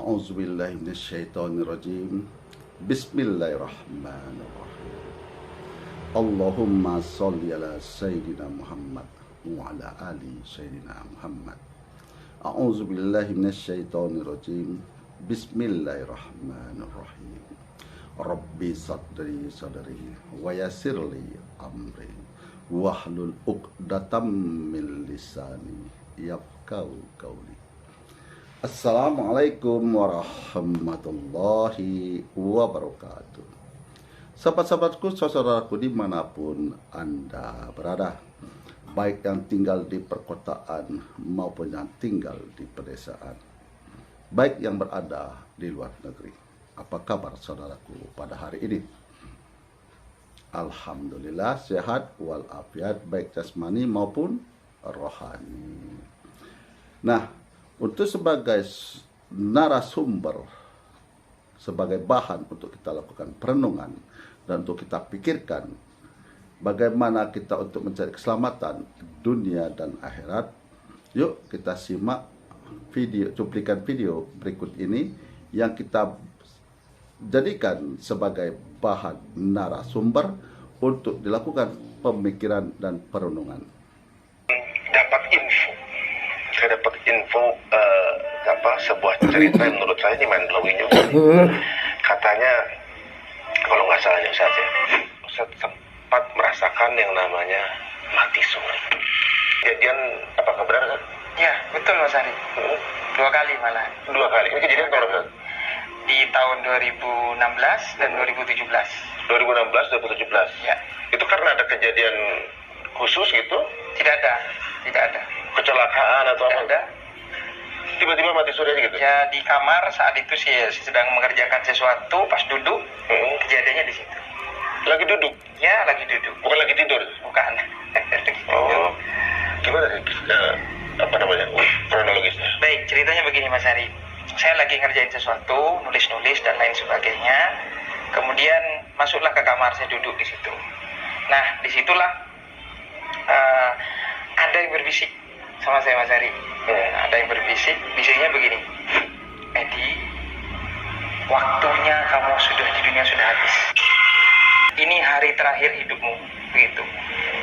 A'udzubillahi minasyaitonirrajim. Bismillahirrahmanirrahim. Allahumma sholli ala sayyidina Muhammad wa ala ali sayyidina Muhammad. A'udzubillahi minasyaitonirrajim. Bismillahirrahmanirrahim. Rabbi sadri wa yassirli amri wahlul 'uqdatam min lisani yafqahu qawli. Assalamualaikum warahmatullahi wabarakatuh. Sahabat-sahabatku, saudaraku dimanapun Anda berada, baik yang tinggal di perkotaan maupun yang tinggal di pedesaan, baik yang berada di luar negeri. Apa kabar saudaraku pada hari ini? Alhamdulillah sehat walafiat, baik jasmani maupun rohani. Nah, untuk sebagai narasumber, sebagai bahan untuk kita lakukan perenungan dan untuk kita pikirkan bagaimana kita untuk mencari keselamatan dunia dan akhirat, yuk kita simak cuplikan video berikut ini yang kita jadikan sebagai bahan narasumber untuk dilakukan pemikiran dan perenungan. Saya dapat info sebuah cerita yang menurut saya ini mind blowing juga. Katanya kalau nggak salah Ustaz sempat merasakan yang namanya mati suri. Kejadian apakah benar kan? Ya betul Mas Ari. 2 kali malah. 2 kali. Ini kejadian tahun di tahun 2016 dan 2017. 2016 2017. Ya. Itu karena ada kejadian khusus gitu? Tidak ada. Kecelakaan atau apa? Tidak ada. Tiba-tiba mati suri aja gitu? Ya di kamar saat itu saya sedang mengerjakan sesuatu, pas duduk, kejadiannya di situ. Lagi duduk? Ya lagi duduk. Bukan lagi tidur? Bukan. Oh, gimana sih? Kronologisnya? Baik, ceritanya begini Mas Ari. Saya lagi ngerjain sesuatu, nulis-nulis dan lain sebagainya. Kemudian masuklah ke kamar, saya duduk di situ. Nah, disitulah ada yang berbisik sama saya Mas Ari. Ada yang berbisik, bisiknya begini. Edi, waktunya kamu sudah di dunia sudah habis. Ini hari terakhir hidupmu, begitu.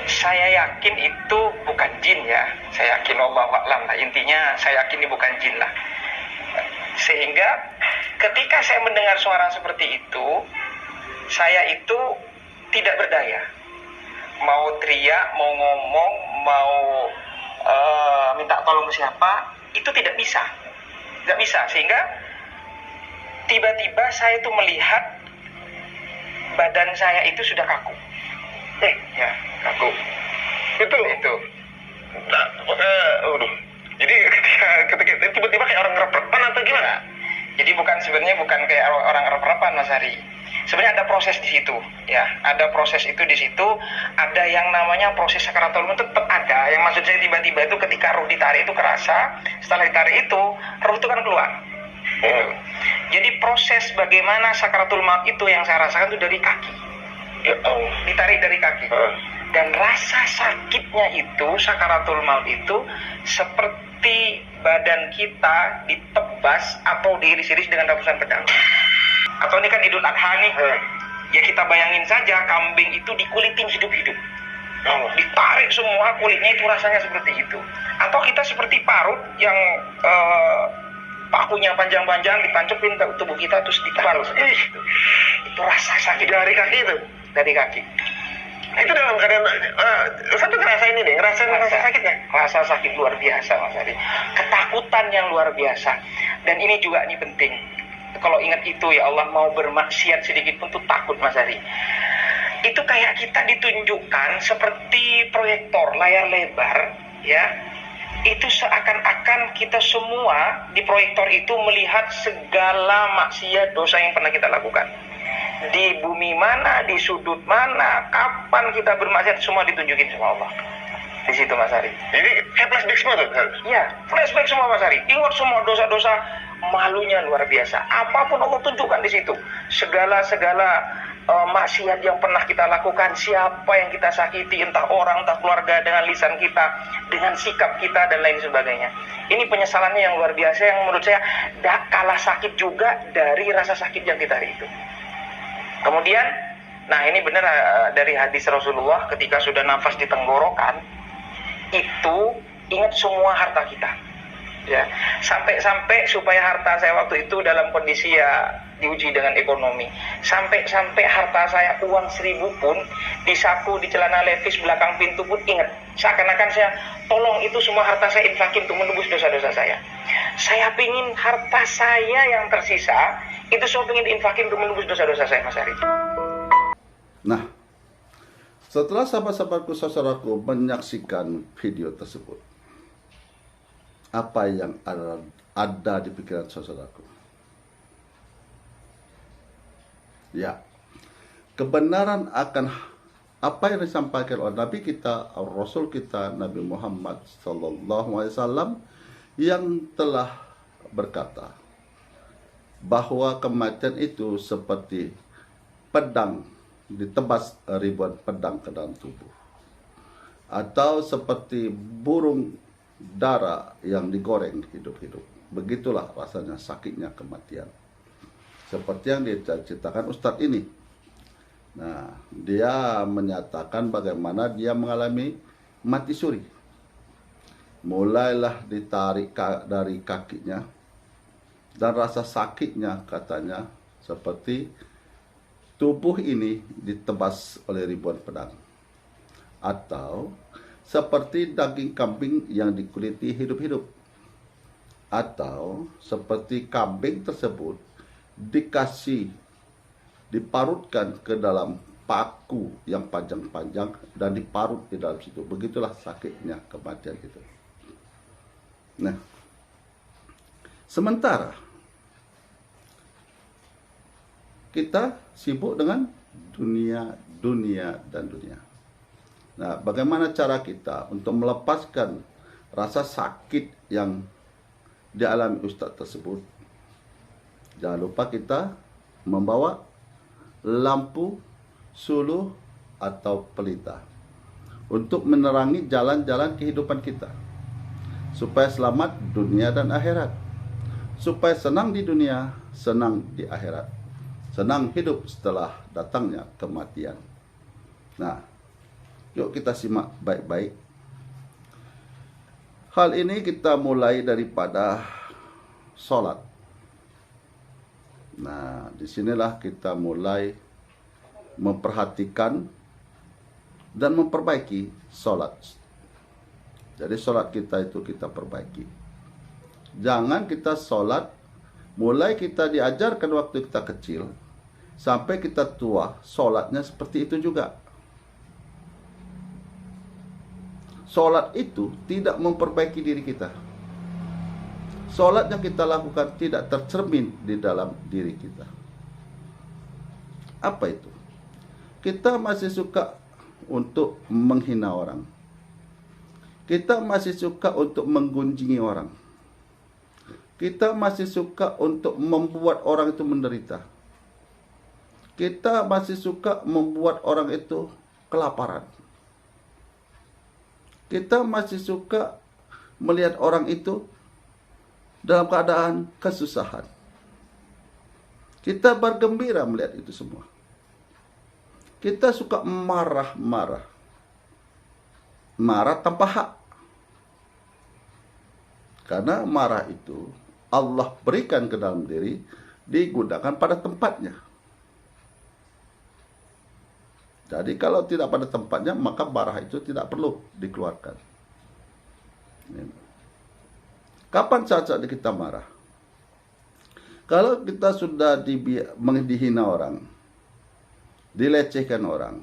Saya yakin itu bukan jin ya. Saya yakin Allah a'lam lah. Intinya saya yakin ini bukan jin lah. Sehingga ketika saya mendengar suara seperti itu, saya itu tidak berdaya. Mau teriak, mau ngomong, mau minta tolong ke siapa, itu tidak bisa. Sehingga tiba-tiba saya itu melihat badan saya itu sudah kaku. Ya, kaku. Itu. Nah, jadi ketika tiba-tiba kayak orang ngerepan atau gimana? Jadi sebenarnya bukan kayak orang rep-repan Mas Hari. Sebenarnya ada proses di situ, ya. Ada proses itu di situ. Ada yang namanya proses sakaratul maut tetap ada. Yang maksud saya tiba-tiba itu ketika ruh ditarik itu kerasa. Setelah ditarik itu, ruh itu kan keluar. Gitu. Jadi proses bagaimana sakaratul maut itu yang saya rasakan itu dari kaki. Ya Allah. Ditarik dari kaki. Dan rasa sakitnya itu, sakaratul maut itu seperti badan kita ditebas atau diiris-iris dengan ratusan pedang. Atau ini kan Idul Adha nih, ya kita bayangin saja kambing itu dikulitin hidup-hidup. Ditarik semua kulitnya itu rasanya seperti itu. Atau kita seperti parut yang pakunya panjang-panjang ditancepin ke tubuh kita terus ditarik seperti itu. Itu rasa sakit dari kaki itu, dari kaki. Itu dalam keadaan sampai ngerasain ini, ngerasain rasa sakitnya. Rasa sakit luar biasa Mas Ari. Ketakutan yang luar biasa. Dan ini juga ini penting. Kalau ingat itu ya Allah, mau bermaksiat sedikit pun tuh takut Mas Ari. Itu kayak kita ditunjukkan seperti proyektor layar lebar ya. Itu seakan-akan kita semua di proyektor itu melihat segala maksiat dosa yang pernah kita lakukan. Di bumi mana, di sudut mana, kapan kita bermaksiat, semua ditunjukin sama Allah. Di situ Mas Ari. Jadi kayak flashback semua tuh? Iya, flashback semua Mas Ari. Ingat semua dosa-dosa, malunya luar biasa. Apapun Allah tunjukkan di situ. Segala maksiat yang pernah kita lakukan, siapa yang kita sakiti, entah orang, entah keluarga, dengan lisan kita, dengan sikap kita, dan lain sebagainya. Ini penyesalannya yang luar biasa, yang menurut saya kalah sakit juga dari rasa sakit yang kita hari itu. Kemudian, nah ini benar dari hadis Rasulullah, ketika sudah nafas di tenggorokan, itu ingat semua harta kita. Ya, sampai supaya harta saya waktu itu dalam kondisi ya diuji dengan ekonomi, sampai harta saya uang 1.000 pun di saku, di celana levis belakang pintu pun ingat, seakan-akan saya tolong itu semua harta saya infakin untuk menebus dosa-dosa saya. Saya pingin harta saya yang tersisa itu saya pingin diinfakin untuk menebus dosa-dosa saya, Mas Ari. Nah, setelah sahabat-sahabatku, saudaraku menyaksikan video tersebut, apa yang ada di pikiran saudaraku? Ya, kebenaran akan apa yang disampaikan oleh Nabi kita, Rasul kita, Nabi Muhammad SAW, yang telah berkata bahwa kematian itu seperti pedang ditebas ribuan pedang ke dalam tubuh, atau seperti burung dara yang digoreng hidup-hidup. Begitulah rasanya sakitnya kematian. Seperti yang diceritakan Ustadz ini. Nah, dia menyatakan bagaimana dia mengalami mati suri. Mulailah ditarik dari kakinya, dan rasa sakitnya katanya seperti tubuh ini ditebas oleh ribuan pedang, atau seperti daging kambing yang dikuliti hidup-hidup, atau seperti kambing tersebut diparutkan ke dalam paku yang panjang-panjang dan diparut di dalam situ. Begitulah sakitnya kematian itu. Nah, sementara kita sibuk dengan dunia. Nah, bagaimana cara kita untuk melepaskan rasa sakit yang dialami Ustadz tersebut? Jangan lupa kita membawa lampu, suluh, atau pelita untuk menerangi jalan-jalan kehidupan kita, supaya selamat dunia dan akhirat, supaya senang di dunia, senang di akhirat, senang hidup setelah datangnya kematian. Nah, yuk kita simak baik-baik. Hal ini kita mulai daripada sholat. Nah, disinilah kita mulai memperhatikan dan memperbaiki sholat. Jadi sholat kita itu kita perbaiki. Jangan kita sholat, mulai kita diajarkan waktu kita kecil, sampai kita tua, sholatnya seperti itu juga. Sholat itu tidak memperbaiki diri kita. Sholat yang kita lakukan tidak tercermin di dalam diri kita. Apa itu? Kita masih suka untuk menghina orang. Kita masih suka untuk menggunjingi orang. Kita masih suka untuk membuat orang itu menderita. Kita masih suka membuat orang itu kelaparan. Kita masih suka melihat orang itu dalam keadaan kesusahan. Kita bergembira melihat itu semua. Kita suka marah-marah. Marah tanpa hak. Karena marah itu Allah berikan ke dalam diri, digunakan pada tempatnya. Jadi kalau tidak pada tempatnya, maka marah itu tidak perlu dikeluarkan. Kapan saat-saat kita marah? Kalau kita sudah dihina orang, dilecehkan orang,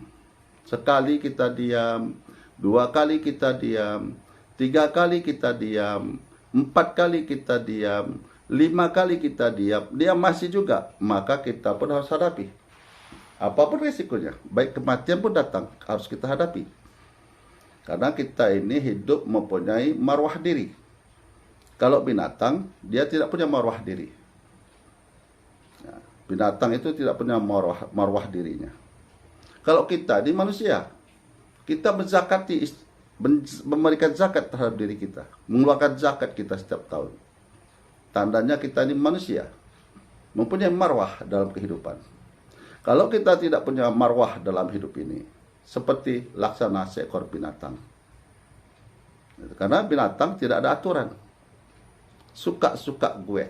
sekali kita diam, 2 kali kita diam, 3 kali kita diam, 4 kali kita diam, 5 kali kita diam, dia masih juga, maka kita pun harus hadapi. Apapun risikonya, baik kematian pun datang, harus kita hadapi. Karena kita ini hidup mempunyai marwah diri. Kalau binatang, dia tidak punya marwah diri. Nah, Binatang itu tidak punya marwah dirinya. Kalau kita di manusia, kita memberikan zakat terhadap diri kita, mengeluarkan zakat kita setiap tahun. Tandanya kita ini manusia, mempunyai marwah dalam kehidupan. Kalau kita tidak punya marwah dalam hidup ini, seperti laksana seekor binatang. Karena binatang tidak ada aturan. Suka-suka gue.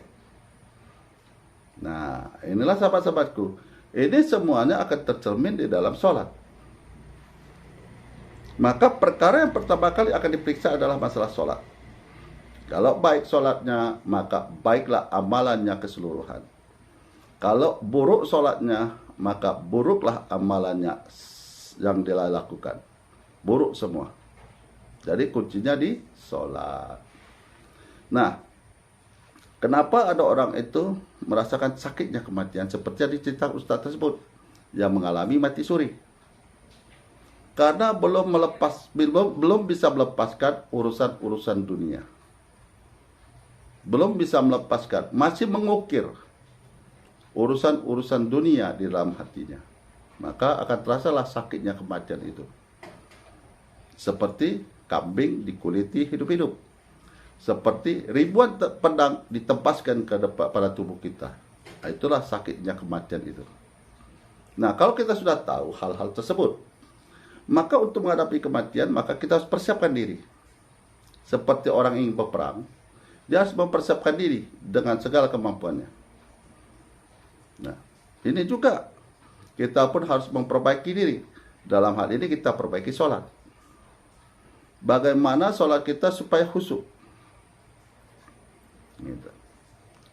Nah, inilah sahabat-sahabatku. Ini semuanya akan tercermin di dalam sholat. Maka perkara yang pertama kali akan diperiksa adalah masalah sholat. Kalau baik sholatnya, maka baiklah amalannya keseluruhan. Kalau buruk sholatnya, maka buruklah amalannya yang dia lakukan. Buruk semua. Jadi kuncinya di sholat. Nah, kenapa ada orang itu merasakan sakitnya kematian seperti yang diceritakan Ustaz tersebut yang mengalami mati suri? Karena belum bisa melepaskan urusan-urusan dunia. Belum bisa melepaskan, masih mengukir urusan-urusan dunia di dalam hatinya. Maka akan terasalah sakitnya kematian itu. Seperti kambing dikuliti hidup-hidup. Seperti ribuan pedang ditempaskan ke depan pada tubuh kita. Nah, itulah sakitnya kematian itu. Nah, kalau kita sudah tahu hal-hal tersebut, maka untuk menghadapi kematian, maka kita harus persiapkan diri. Seperti orang ingin berperang, dia harus mempersiapkan diri dengan segala kemampuannya. Nah, ini juga kita pun harus memperbaiki diri. Dalam hal ini kita perbaiki sholat. Bagaimana sholat kita supaya khusyuk? Gitu.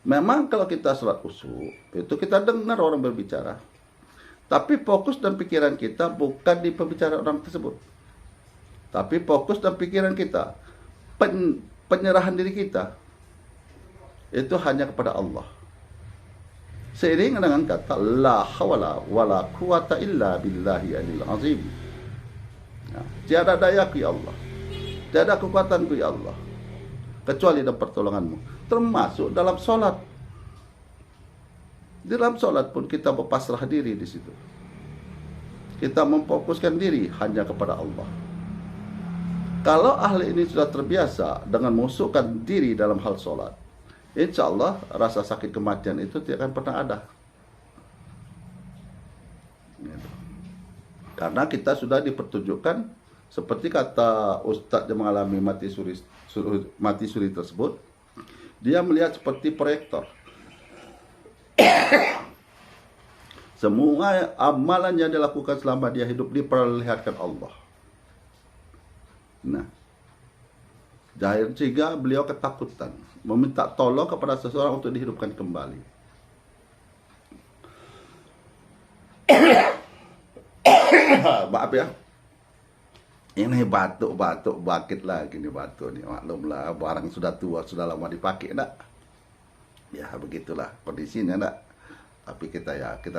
Memang kalau kita sholat khusyuk, itu kita dengar orang berbicara. Tapi fokus dan pikiran kita bukan di pembicaraan orang tersebut. Tapi fokus dan pikiran kita, penyerahan diri kita, itu hanya kepada Allah. Seiring dengan kata la hawla wala quwata illa billahi alil azim. Nah, tiada dayaku ya Allah, tiada kekuatanku ya Allah, kecuali dalam pertolonganmu. Termasuk dalam sholat. Di dalam sholat pun kita berpasrah diri di situ. Kita memfokuskan diri hanya kepada Allah. Kalau ahli ini sudah terbiasa dengan memusukkan diri dalam hal sholat, insya Allah rasa sakit kematian itu tidak akan pernah ada. Karena kita sudah dipertunjukkan, seperti kata Ustadz yang mengalami mati suri tersebut, dia melihat seperti proyektor. Semua amalan yang dilakukan selama dia hidup diperlihatkan Allah. Nah, sehingga beliau ketakutan, meminta tolong kepada seseorang untuk dihidupkan kembali. Maaf ya, ini batuk bakit lagi nih batuk nih. Maklumlah, barang sudah tua, sudah lama dipakai, nak. Ya begitulah kondisinya, nak. Tapi kita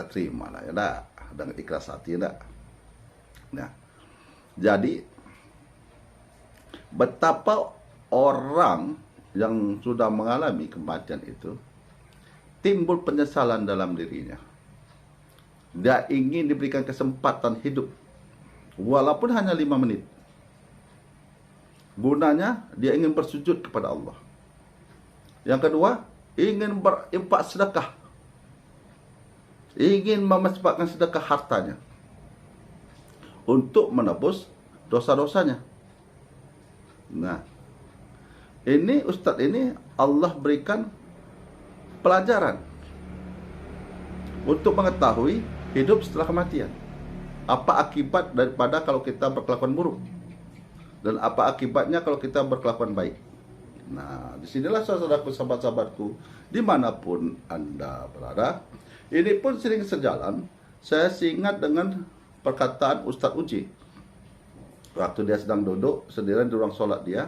terima lah ya, nak, dengan ikhlas hati, nak. Nah, jadi betapa orang yang sudah mengalami kematian itu timbul penyesalan dalam dirinya. Dia ingin diberikan kesempatan hidup walaupun hanya 5 menit. Gunanya dia ingin bersujud kepada Allah. Yang kedua, ingin berinfak sedekah. Ingin memesbahkan sedekah hartanya untuk menebus dosa-dosanya. Nah, ini Ustadz ini Allah berikan pelajaran untuk mengetahui hidup setelah kematian. Apa akibat daripada kalau kita berkelakuan buruk, dan apa akibatnya kalau kita berkelakuan baik. Nah, disinilah saudaraku, sahabat-sahabatku, dimanapun Anda berada. Ini pun sering sejalan, saya ingat dengan perkataan Ustadz Uji. Waktu dia sedang duduk sendirian di ruang sholat dia,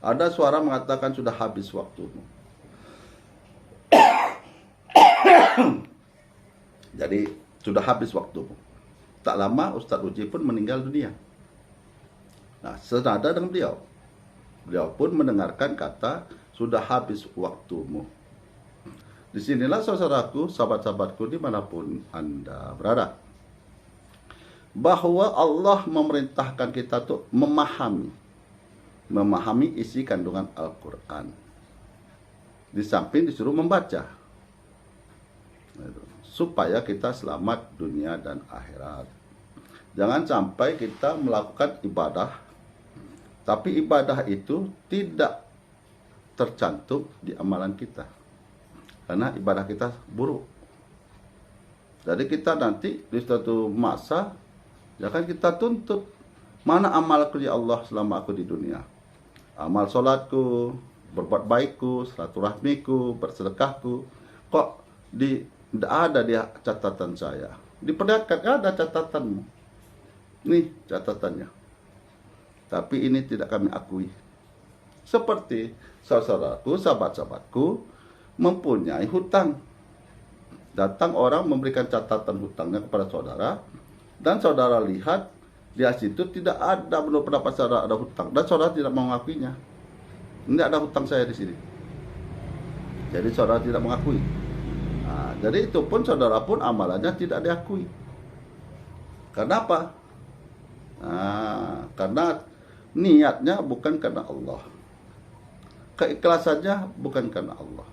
ada suara mengatakan sudah habis waktumu. Jadi sudah habis waktumu. Tak lama Ustadz Uji pun meninggal dunia. Nah, senada dengan beliau. Beliau pun mendengarkan kata sudah habis waktumu. Disinilah saudaraku, sahabat-sahabatku dimanapun Anda berada, bahwa Allah memerintahkan kita untuk memahami isi kandungan Al-Quran. Di samping disuruh membaca, supaya kita selamat dunia dan akhirat. Jangan sampai kita melakukan ibadah, tapi ibadah itu tidak tercantum di amalan kita, karena ibadah kita buruk. Jadi kita nanti di suatu masa jangan kita tuntut, mana amalku ya Allah selama aku di dunia, amal sholatku, berbuat baikku, silaturahmiku, bersedekahku, kok tidak ada di catatan saya. Diperlihatkan ada catatanmu, nih catatannya, tapi ini tidak kami akui. Seperti saudaraku, sahabat-sahabatku mempunyai hutang. Datang orang memberikan catatan hutangnya kepada saudara, dan saudara lihat di situ tidak ada, menurut pendapat saudara ada hutang, dan saudara tidak mengakuinya. Tidak ada hutang saya di sini. Jadi saudara tidak mengakui. Nah, jadi itu pun saudara pun amalannya tidak diakui. Kenapa? Nah, karena niatnya bukan karena Allah. Keikhlasannya bukan karena Allah.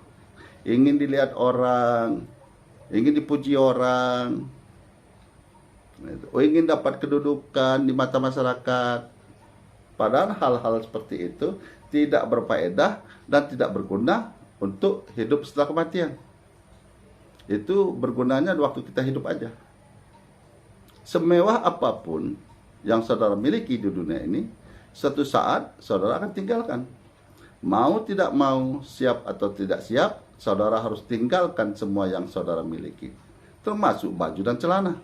Ingin dilihat orang, ingin dipuji orang, ingin dapat kedudukan di mata masyarakat. Padahal hal-hal seperti itu tidak berfaedah dan tidak berguna untuk hidup setelah kematian. Itu bergunanya waktu kita hidup aja. Semewah apapun yang saudara miliki di dunia ini, suatu saat saudara akan tinggalkan. Mau tidak mau, siap atau tidak siap, saudara harus tinggalkan semua yang saudara miliki, termasuk baju dan celana.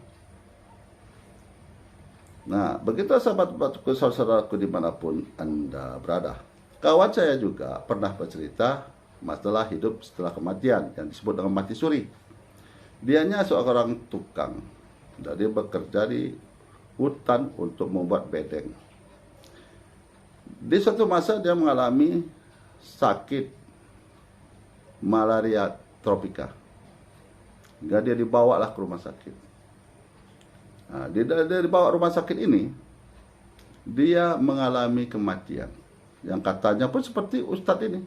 Nah, begitu sahabat-sahabatku, saudaraku dimanapun Anda berada. Kawan saya juga pernah bercerita masalah hidup setelah kematian yang disebut dengan mati suri. Dianya seorang tukang, jadi bekerja di hutan untuk membuat bedeng. Di suatu masa dia mengalami sakit malaria tropika. Hingga dia dibawalah ke rumah sakit. Nah, dia dibawa rumah sakit ini, dia mengalami kematian. Yang katanya pun seperti Ustadz ini.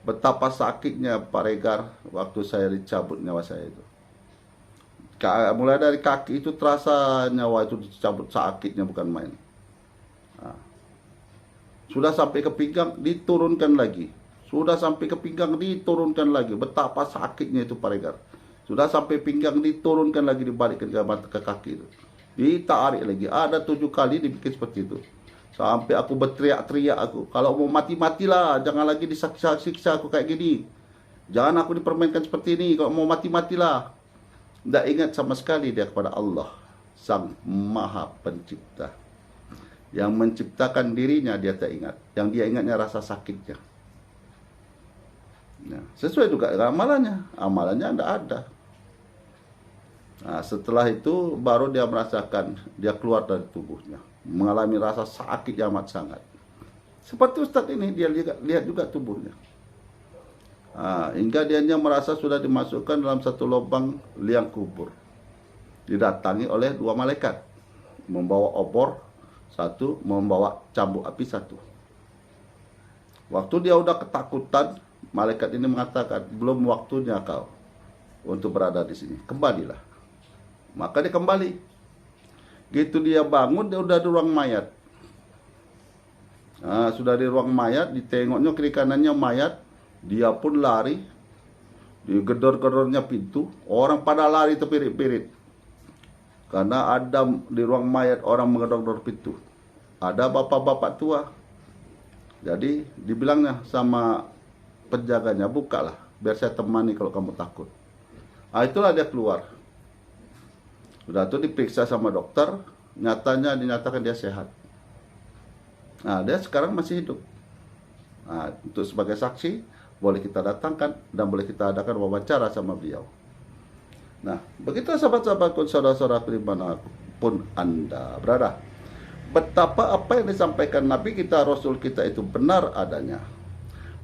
Betapa sakitnya Pak Regar waktu saya dicabut nyawa saya itu. Mulai dari kaki itu terasa nyawa itu dicabut, sakitnya bukan main. Nah, sudah sampai ke pinggang diturunkan lagi. Sudah sampai ke pinggang diturunkan lagi. Betapa sakitnya itu Pak Regar. Sudah sampai pinggang diturunkan lagi, dibalikkan ke kaki itu. Ditarik lagi. Ada 7 kali dibikin seperti itu. Sampai aku berteriak-teriak aku, kalau mau mati-matilah, jangan lagi disiksa aku kayak gini. Jangan aku dipermainkan seperti ini, kalau mau mati-matilah. Tidak ingat sama sekali dia kepada Allah, Sang Maha Pencipta. Yang menciptakan dirinya dia tak ingat. Yang dia ingatnya rasa sakitnya. Nah, sesuai juga dengan amalannya. Amalannya tidak ada. Nah, setelah itu baru dia merasakan, dia keluar dari tubuhnya, mengalami rasa sakit yang amat sangat. Seperti Ustadz ini, dia lihat juga tubuhnya. Hingga dia merasa sudah dimasukkan dalam satu lubang liang kubur. Didatangi oleh 2 malaikat, membawa obor 1, membawa cambuk api 1. Waktu dia udah ketakutan, malaikat ini mengatakan, belum waktunya kau untuk berada di sini, kembalilah. Maka dia kembali. Gitu dia bangun, dia udah di ruang mayat. Nah, sudah di ruang mayat, ditengoknya kiri kanannya mayat. Dia pun lari. Digedor-gedornya pintu. Orang pada lari terpirit-pirit. Karena ada di ruang mayat orang menggedor-gedor pintu. Ada bapak-bapak tua. Jadi dibilangnya sama penjaganya, bukalah, biar saya temani kalau kamu takut. Itulah dia keluar. Sudah itu diperiksa sama dokter, nyatanya dinyatakan dia sehat. Nah, dia sekarang masih hidup. Nah, untuk sebagai saksi, boleh kita datangkan dan boleh kita adakan wawancara sama beliau. Nah, begitu sahabat-sahabatku, saudara-saudara dimanapun Anda berada. Betapa apa yang disampaikan Nabi kita, Rasul kita itu benar adanya.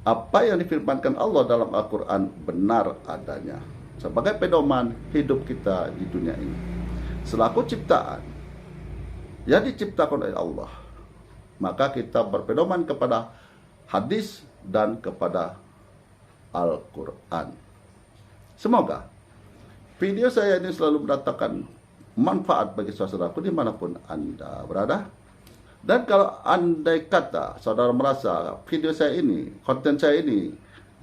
apa yang difirmankan Allah dalam Al-Quran benar adanya sebagai pedoman hidup kita di dunia ini. Selaku ciptaan yang diciptakan oleh Allah, maka kita berpedoman kepada hadis dan kepada Al-Quran. Semoga video saya ini selalu mendatangkan manfaat bagi saudaraku dimanapun Anda berada. Dan kalau andai kata saudara merasa video saya ini, konten saya ini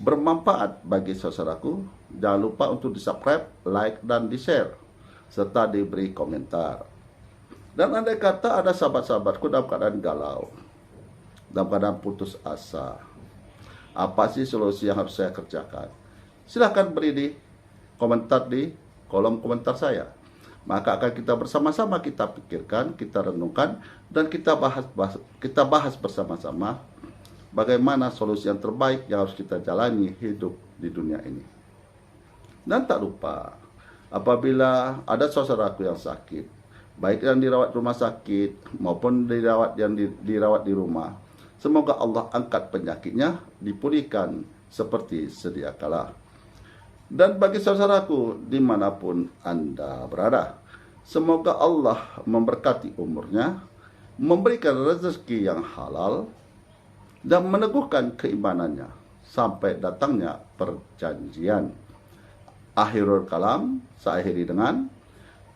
bermanfaat bagi saudaraku, jangan lupa untuk di-subscribe, like, dan di-share, serta diberi komentar. Dan andai kata ada sahabat-sahabatku dalam keadaan galau, dalam keadaan putus asa, apa sih solusi yang harus saya kerjakan? Silahkan beri di komentar di kolom komentar saya. Maka akan kita bersama-sama kita pikirkan, kita renungkan, dan kita bahas bersama-sama bagaimana solusi yang terbaik yang harus kita jalani hidup di dunia ini. Dan tak lupa, apabila ada saudaraku yang sakit, baik yang dirawat rumah sakit maupun dirawat di rumah, semoga Allah angkat penyakitnya, dipulihkan seperti sedia kala. Dan bagi saudaraku dimanapun Anda berada, semoga Allah memberkati umurnya, memberikan rezeki yang halal, dan meneguhkan keimanannya sampai datangnya perjanjian. Akhirul kalam, saya akhiri dengan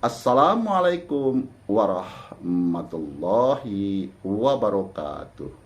Assalamualaikum warahmatullahi wabarakatuh.